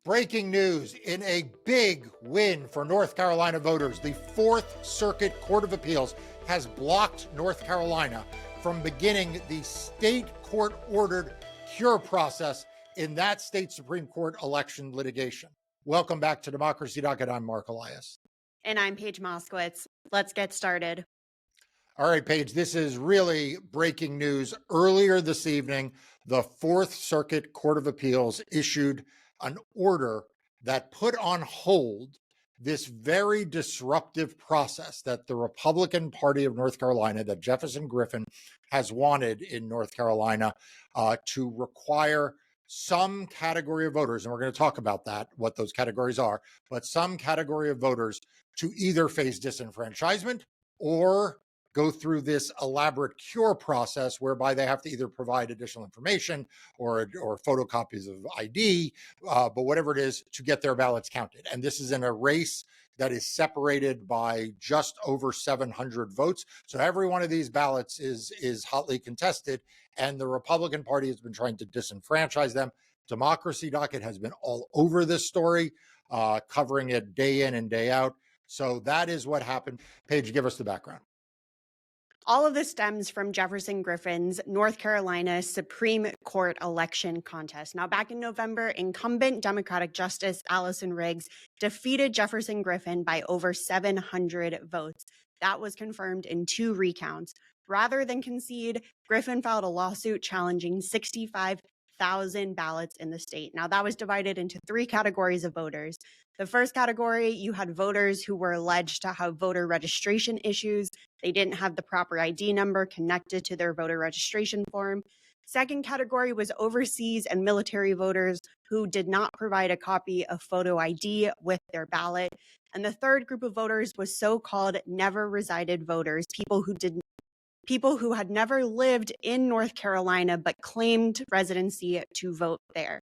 Breaking news, in a big win for North Carolina voters, the Fourth Circuit Court of Appeals has blocked North Carolina from beginning the state court-ordered cure process in that state Supreme Court election litigation. Welcome back to Democracy Docket. I'm Marc Elias. And I'm Paige Moskowitz. Let's get started. All right, Paige, this is really breaking news. Earlier this evening, the Fourth Circuit Court of Appeals issued an order that put on hold this very disruptive process that the Republican Party of North Carolina, that Jefferson Griffin has wanted in North Carolina, to require some category of voters, and we're going to talk about that, what those categories are, but some category of voters to either face disenfranchisement or go through this elaborate cure process whereby they have to either provide additional information or photocopies of ID, but whatever it is, to get their ballots counted. And this is in a race that is separated by just over 700 votes. So every one of these ballots is hotly contested, and the Republican Party has been trying to disenfranchise them. Democracy Docket has been all over this story, covering it day in and day out. So that is what happened. Paige, give us the background. All of this stems from Jefferson Griffin's North Carolina Supreme Court election contest. Now, back in November, incumbent Democratic Justice Allison Riggs defeated Jefferson Griffin by over 700 votes. That was confirmed in 2 recounts. Rather than concede, Griffin filed a lawsuit challenging 65,000 ballots in the state. Now, that was divided into 3 categories of voters. The first category, you had voters who were alleged to have voter registration issues. They didn't have the proper ID number connected to their voter registration form. Second category was overseas and military voters who did not provide a copy of photo ID with their ballot. And the third group of voters was so-called never resided voters, people who had never lived in North Carolina but claimed residency to vote there.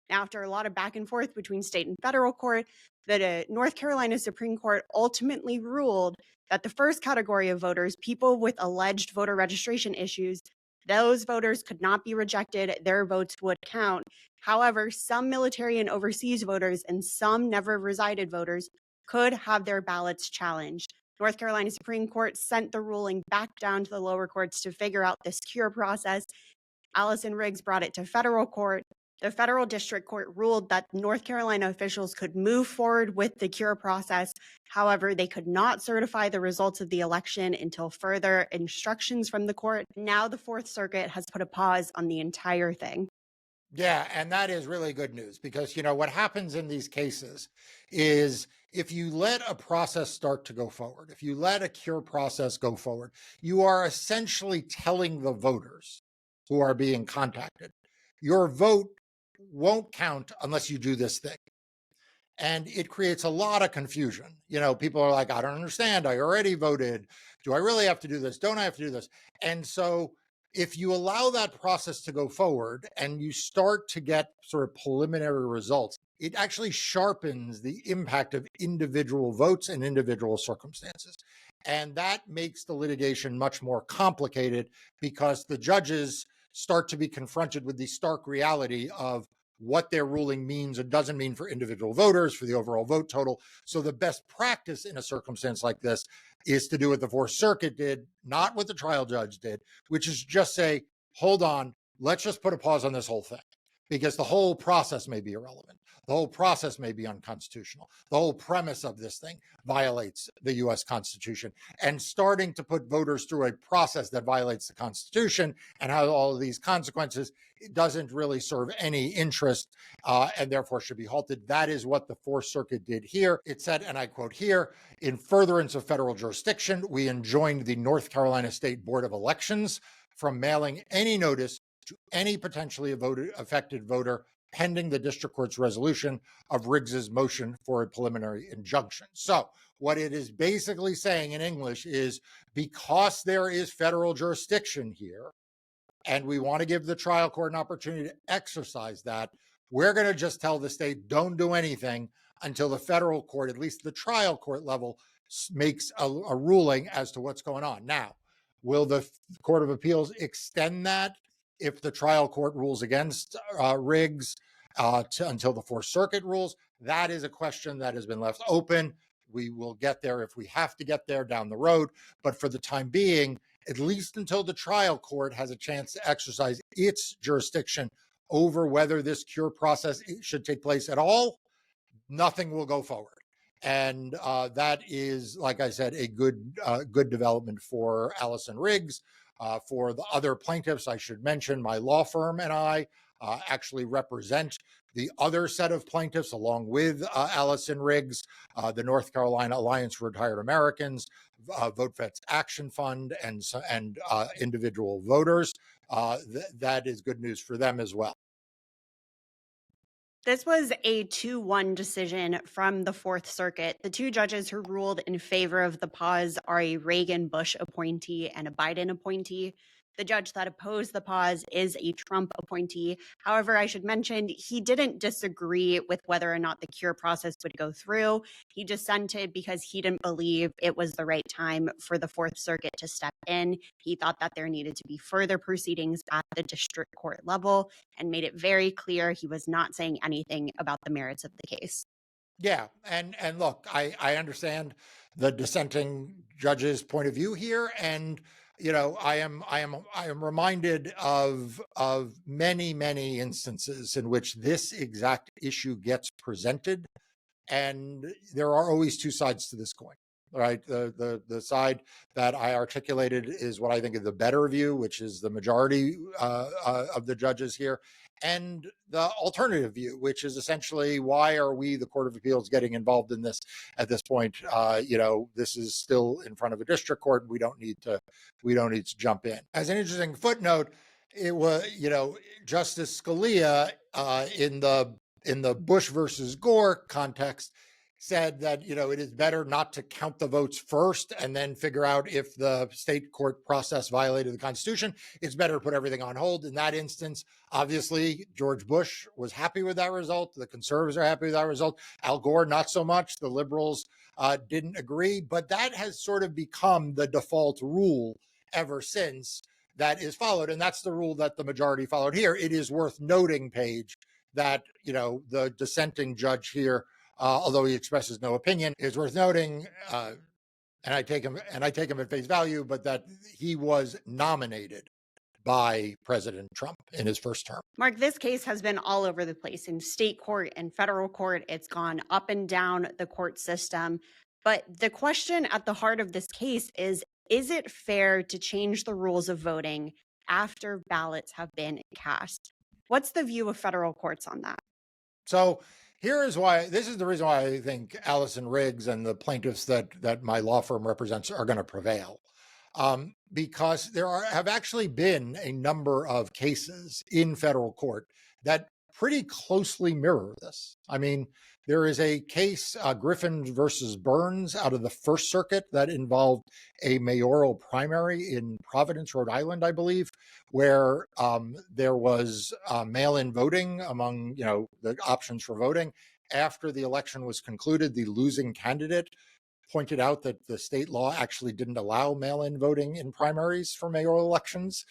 Now, after a lot of back and forth between state and federal court, the North Carolina Supreme Court ultimately ruled that the first category of voters, people with alleged voter registration issues, those voters could not be rejected. Their votes would count. However, some military and overseas voters and some never resided voters could have their ballots challenged. North Carolina Supreme Court sent the ruling back down to the lower courts to figure out this cure process. Allison Riggs brought it to federal court. The federal district court ruled that North Carolina officials could move forward with the cure process. However, they could not certify the results of the election until further instructions from the court. Now the Fourth Circuit has put a pause on the entire thing. Yeah, and that is really good news because, what happens in these cases is if you let a process start to go forward, if you let a cure process go forward, you are essentially telling the voters who are being contacted, your vote won't count unless you do this thing. And it creates a lot of confusion. People are like, I don't understand. I already voted. Do I really have to do this? Don't I have to do this? And so if you allow that process to go forward and you start to get sort of preliminary results, it actually sharpens the impact of individual votes and individual circumstances. And that makes the litigation much more complicated because the judges start to be confronted with the stark reality of what their ruling means and doesn't mean for individual voters, for the overall vote total. So the best practice in a circumstance like this is to do what the Fourth Circuit did, not what the trial judge did, which is just say, hold on, let's just put a pause on this whole thing, because the whole process may be irrelevant. The whole process may be unconstitutional. The whole premise of this thing violates the US Constitution. And starting to put voters through a process that violates the Constitution and has all of these consequences, it doesn't really serve any interest and therefore should be halted. That is what the Fourth Circuit did here. It said, and I quote here, in furtherance of federal jurisdiction, we enjoined the North Carolina State Board of Elections from mailing any notice to any potentially affected voter pending the district court's resolution of Riggs's motion for a preliminary injunction. So what it is basically saying in English is, because there is federal jurisdiction here, and we want to give the trial court an opportunity to exercise that, we're going to just tell the state, don't do anything until the federal court, at least the trial court level, makes a ruling as to what's going on. Now, will the Court of Appeals extend that if the trial court rules against Riggs? until the Fourth Circuit rules. That is a question that has been left open. We will get there if we have to get there down the road. But for the time being, at least until the trial court has a chance to exercise its jurisdiction over whether this cure process should take place at all, nothing will go forward. And that is, like I said, a good development for Allison Riggs. For the other plaintiffs, I should mention my law firm and I actually represent the other set of plaintiffs along with Allison Riggs, the North Carolina Alliance for Retired Americans, Vote Vets Action Fund, and individual voters. That is good news for them as well. This was a 2-1 decision from the Fourth Circuit. The two judges who ruled in favor of the pause are a Reagan-Bush appointee and a Biden appointee. The judge that opposed the pause is a Trump appointee. However, I should mention he didn't disagree with whether or not the cure process would go through. He dissented because he didn't believe it was the right time for the Fourth Circuit to step in. He thought that there needed to be further proceedings at the district court level and made it very clear he was not saying anything about the merits of the case. Yeah, and look, I understand the dissenting judge's point of view here, and I am reminded of many instances in which this exact issue gets presented, and there are always two sides to this coin. Right, the side that I articulated is what I think is the better view, which is the majority of the judges here, and the alternative view, which is essentially, why are we, the Court of Appeals, getting involved in this at this point? This is still in front of a district court. We don't need to jump in. As an interesting footnote, it was, Justice Scalia in the Bush versus Gore context said that it is better not to count the votes first and then figure out if the state court process violated the Constitution. It's better to put everything on hold. In that instance, obviously, George Bush was happy with that result. The conservatives are happy with that result. Al Gore, not so much. The liberals didn't agree. But that has sort of become the default rule ever since that is followed. And that's the rule that the majority followed here. It is worth noting, Paige, that the dissenting judge here, although he expresses no opinion, is worth noting, and I take him at face value, but that he was nominated by President Trump in his first term. Marc, this case has been all over the place in state court and federal court. It's gone up and down the court system. But the question at the heart of this case is it fair to change the rules of voting after ballots have been cast? What's the view of federal courts on that? So this is the reason why I think Allison Riggs and the plaintiffs that my law firm represents are going to prevail. Because have actually been a number of cases in federal court that pretty closely mirror this. I mean, there is a case, Griffin versus Burns, out of the First Circuit that involved a mayoral primary in Providence, Rhode Island, I believe, where there was mail-in voting among the options for voting. After the election was concluded, the losing candidate pointed out that the state law actually didn't allow mail-in voting in primaries for mayoral elections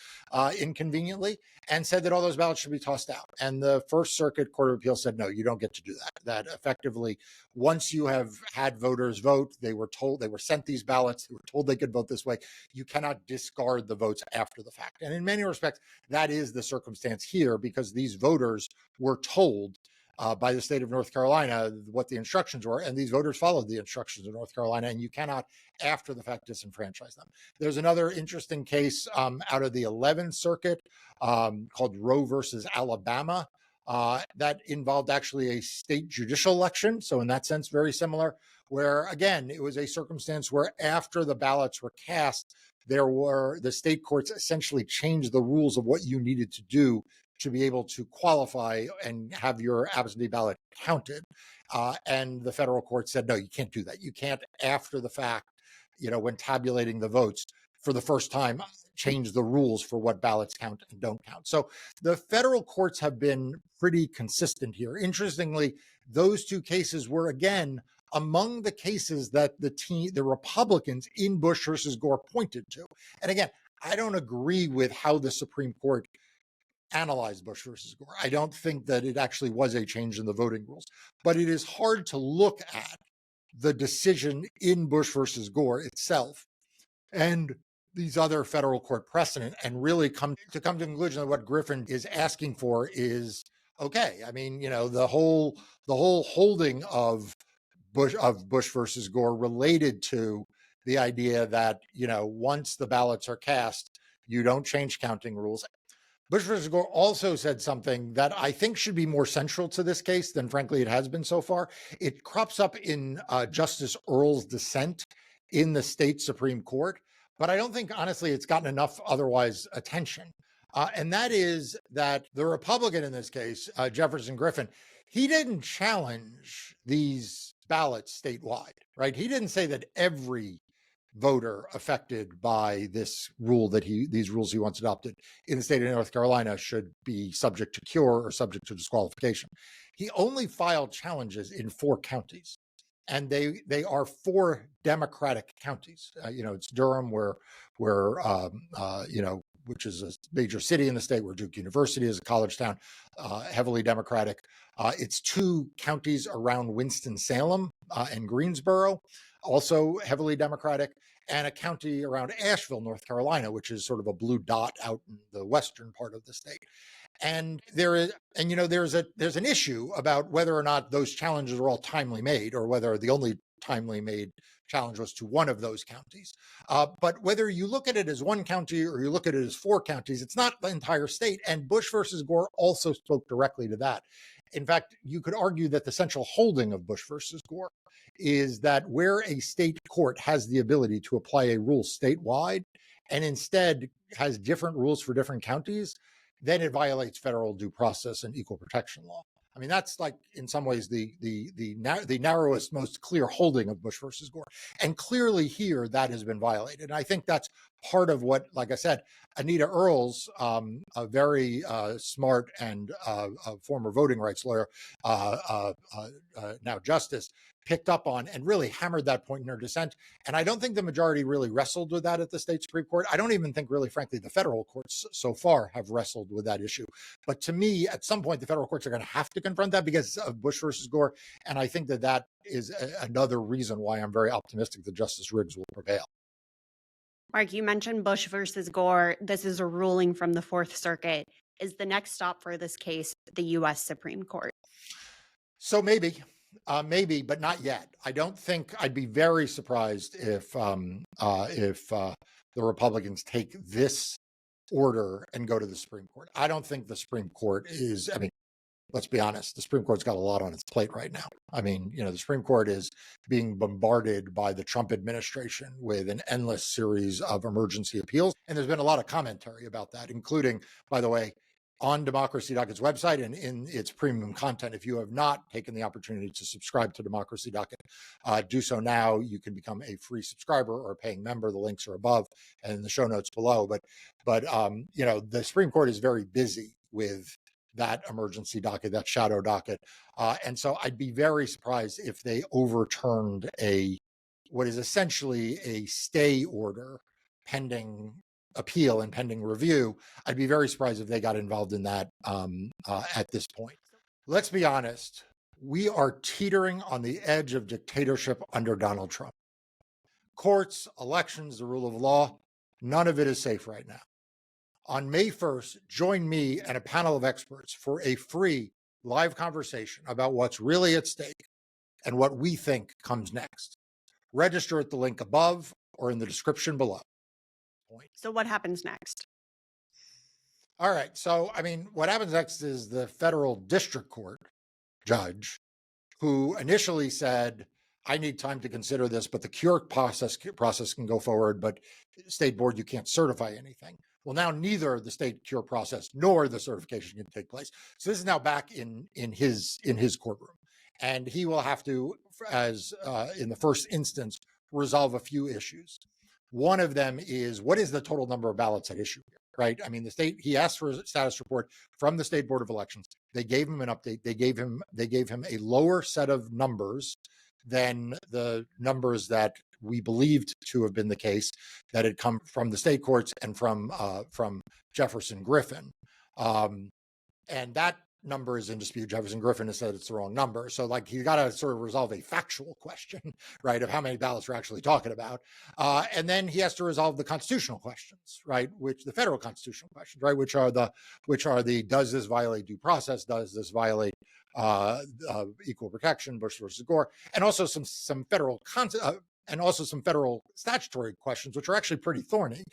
inconveniently, and said that all those ballots should be tossed out. And the First Circuit Court of Appeals said, no, you don't get to do that. That effectively, once you have had voters vote, they were sent these ballots, they were told they could vote this way, you cannot discard the votes after the fact. And in many respects, that is the circumstance here, because these voters were told by the state of North Carolina what the instructions were, and these voters followed the instructions of North Carolina, and you cannot, after the fact, disenfranchise them. There's another interesting case out of the 11th Circuit called Roe versus Alabama that involved actually a state judicial election. So in that sense, very similar, where again, it was a circumstance where after the ballots were cast, the state courts essentially changed the rules of what you needed to do to be able to qualify and have your absentee ballot counted. And the federal court said, no, you can't do that. You can't, after the fact, when tabulating the votes for the first time, change the rules for what ballots count and don't count. So the federal courts have been pretty consistent here. Interestingly, those two cases were, again, among the cases that the Republicans in Bush versus Gore pointed to. And again, I don't agree with how the Supreme Court analyze Bush versus Gore. I don't think that it actually was a change in the voting rules, but it is hard to look at the decision in Bush versus Gore itself and these other federal court precedent and really come to the conclusion that what Griffin is asking for is okay. I mean, the whole holding of Bush versus Gore related to the idea that, once the ballots are cast, you don't change counting rules. Bush versus Gore also said something that I think should be more central to this case than, frankly, it has been so far. It crops up in Justice Earle's dissent in the state Supreme Court, but I don't think, honestly, it's gotten enough otherwise attention. And that is that the Republican in this case, Jefferson Griffin, he didn't challenge these ballots statewide, right? He didn't say that every voter affected by this rule these rules he wants adopted in the state of North Carolina should be subject to cure or subject to disqualification. He only filed challenges in 4 counties, and they are 4 Democratic counties. It's Durham, which is a major city in the state, where Duke University is a college town, heavily Democratic. It's 2 counties around Winston-Salem and Greensboro, also heavily Democratic, and a county around Asheville, North Carolina, which is sort of a blue dot out in the western part of the state. And there's an issue about whether or not those challenges are all timely made, or whether the only timely made challenge was to one of those counties. But whether you look at it as 1 county or you look at it as 4 counties, it's not the entire state. And Bush versus Gore also spoke directly to that. In fact, you could argue that the central holding of Bush versus Gore is that where a state court has the ability to apply a rule statewide and instead has different rules for different counties, then it violates federal due process and equal protection law. I mean, that's like, in some ways, the narrowest, most clear holding of Bush versus Gore. And clearly here, that has been violated. And I think that's part of what, like I said, Anita Earls, a very smart and a former voting rights lawyer, now justice, picked up on and really hammered that point in her dissent. And I don't think the majority really wrestled with that at the state Supreme Court. I don't even think, really, frankly, the federal courts so far have wrestled with that issue. But to me, at some point, the federal courts are going to have to confront that because of Bush versus Gore. And I think that is another reason why I'm very optimistic that Justice Riggs will prevail. Marc, you mentioned Bush versus Gore. This is a ruling from the Fourth Circuit. Is the next stop for this case the U.S. Supreme Court? So maybe, but not yet. I don't think, I'd be very surprised if the Republicans take this order and go to the Supreme Court. I don't think the Supreme Court is, let's be honest, the Supreme Court's got a lot on its plate right now. The Supreme Court is being bombarded by the Trump administration with an endless series of emergency appeals. And there's been a lot of commentary about that, including, by the way, on Democracy Docket's website and in its premium content. If you have not taken the opportunity to subscribe to Democracy Docket, do so now. You can become a free subscriber or a paying member. The links are above and in the show notes below. But the Supreme Court is very busy with that emergency docket, that shadow docket. And so I'd be very surprised if they overturned what is essentially a stay order pending appeal and pending review. I'd be very surprised if they got involved in that at this point. Let's be honest. We are teetering on the edge of dictatorship under Donald Trump. Courts, elections, the rule of law, none of it is safe right now. On May 1st, join me and a panel of experts for a free live conversation about what's really at stake and what we think comes next. Register at the link above or in the description below. So what happens next? All right. So, what happens next is the federal district court judge who initially said, I need time to consider this, but the cure process can go forward, but state board, you can't certify anything. Well, now neither the state cure process nor the certification can take place. So this is now back in his courtroom, and he will have to, as in the first instance, resolve a few issues. One of them is, what is the total number of ballots at issue here, right? The state, he asked for a status report from the State Board of Elections. They gave him an update. They gave him a lower set of numbers than the numbers that we believed to have been the case that had come from the state courts and from Jefferson Griffin. And that number is in dispute. Jefferson Griffin has said it's the wrong number. So like he's got to sort of resolve a factual question, right, of how many ballots we're actually talking about. And then he has to resolve the constitutional questions, right, which the federal constitutional questions, right, which are the does this violate due process? Does this violate equal protection, Bush versus Gore, and also some federal and also some federal statutory questions, which are actually pretty thorny.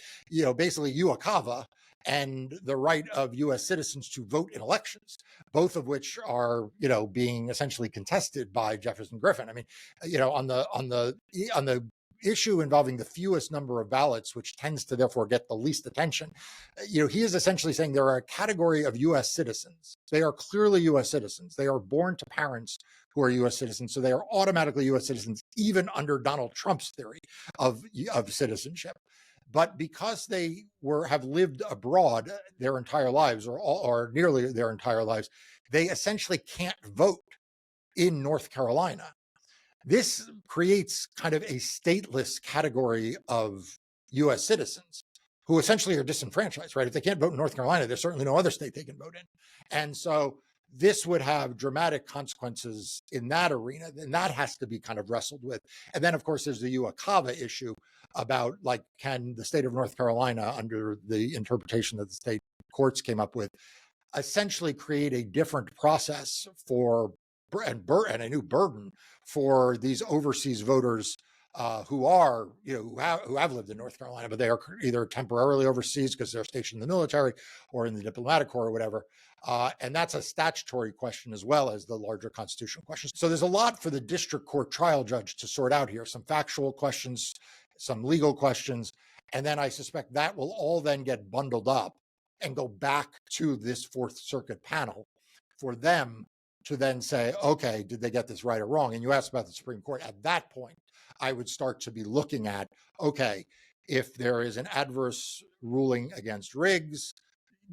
Basically UACAVA and the right of U.S. citizens to vote in elections, both of which are, being essentially contested by Jefferson Griffin. I mean, on the issue involving the fewest number of ballots, which tends to therefore get the least attention, he is essentially saying there are a category of U.S. citizens. They are clearly U.S. citizens. They are born to parents who are U.S. citizens, so they are automatically U.S. citizens, even under Donald Trump's theory of citizenship. But because they have lived abroad their entire lives, or nearly their entire lives, they essentially can't vote in North Carolina. This creates kind of a stateless category of U.S. citizens who essentially are disenfranchised, right? If they can't vote in North Carolina, there's certainly no other state they can vote in. And so this would have dramatic consequences in that arena, and that has to be kind of wrestled with. And then, of course, there's the UACAVA issue about, like, can the state of North Carolina, under the interpretation that the state courts came up with, essentially create a different process for and a new burden for these overseas voters who are, who have lived in North Carolina, but they are either temporarily overseas because they're stationed in the military or in the diplomatic corps or whatever. And that's a statutory question as well as the larger constitutional questions. So there's a lot for the district court trial judge to sort out here, some factual questions, some legal questions. And then I suspect that will all then get bundled up and go back to this Fourth Circuit panel for them to then say, okay, did they get this right or wrong? And you asked about the Supreme Court. At that point, I would start to be looking at, okay, if there is an adverse ruling against Riggs,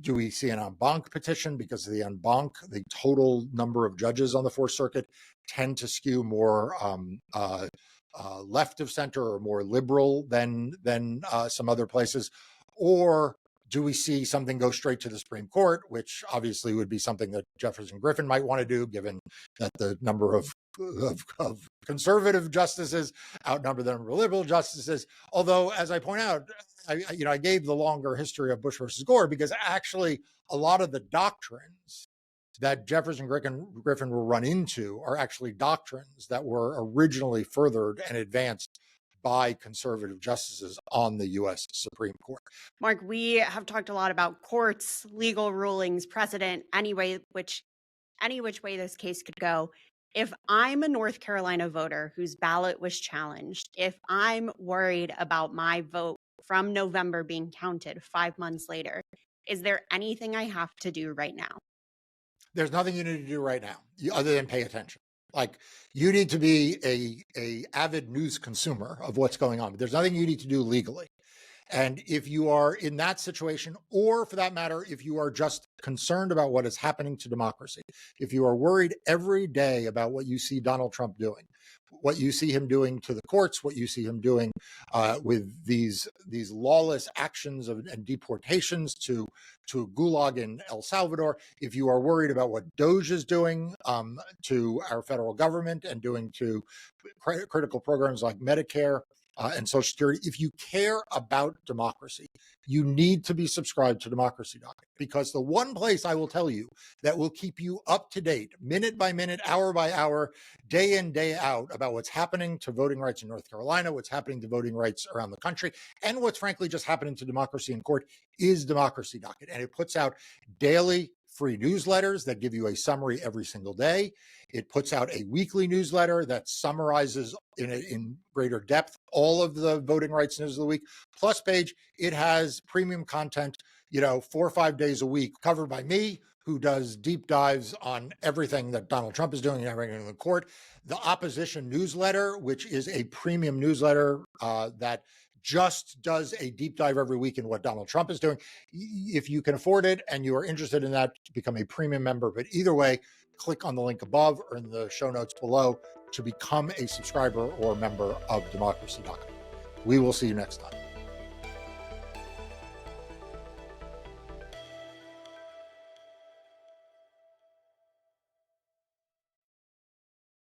do we see an en banc petition? Because the en banc, the total number of judges on the Fourth Circuit tend to skew more left of center or more liberal than some other places. Or do we see something go straight to the Supreme Court, which obviously would be something that Jefferson Griffin might want to do, given that the number of conservative justices outnumber the number of liberal justices. Although, as I point out, I gave the longer history of Bush versus Gore because actually a lot of the doctrines that Jefferson Griffin will run into are actually doctrines that were originally furthered and advanced by conservative justices on the U.S. Supreme Court. Marc, we have talked a lot about courts, legal rulings, precedent, any which way this case could go. If I'm a North Carolina voter whose ballot was challenged, if I'm worried about my vote from November being counted 5 months later, is there anything I have to do right now? There's nothing you need to do right now other than pay attention. Like, you need to be a avid news consumer of what's going on, but there's nothing you need to do legally. And if you are in that situation, or for that matter, if you are just concerned about what is happening to democracy, if you are worried every day about what you see Donald Trump doing, what you see him doing to the courts, what you see him doing with these lawless actions and deportations to Gulag in El Salvador, if you are worried about what DOJ is doing to our federal government and doing to critical programs like Medicare and Social Security, if you care about democracy, you need to be subscribed to Democracy Docket, because the one place I will tell you that will keep you up to date, minute by minute, hour by hour, day in, day out, about what's happening to voting rights in North Carolina, what's happening to voting rights around the country, and what's frankly just happening to democracy in court, is Democracy Docket. And it puts out daily free newsletters that give you a summary every single day. It puts out a weekly newsletter that summarizes in greater depth all of the voting rights news of the week. Plus, Paige, it has premium content, 4 or 5 days a week, covered by me, who does deep dives on everything that Donald Trump is doing and everything in the court. The opposition newsletter, which is a premium newsletter that just does a deep dive every week in what Donald Trump is doing. If you can afford it and you are interested in that, become a premium member. But either way, click on the link above or in the show notes below to become a subscriber or member of Democracy Docket. We will see you next time.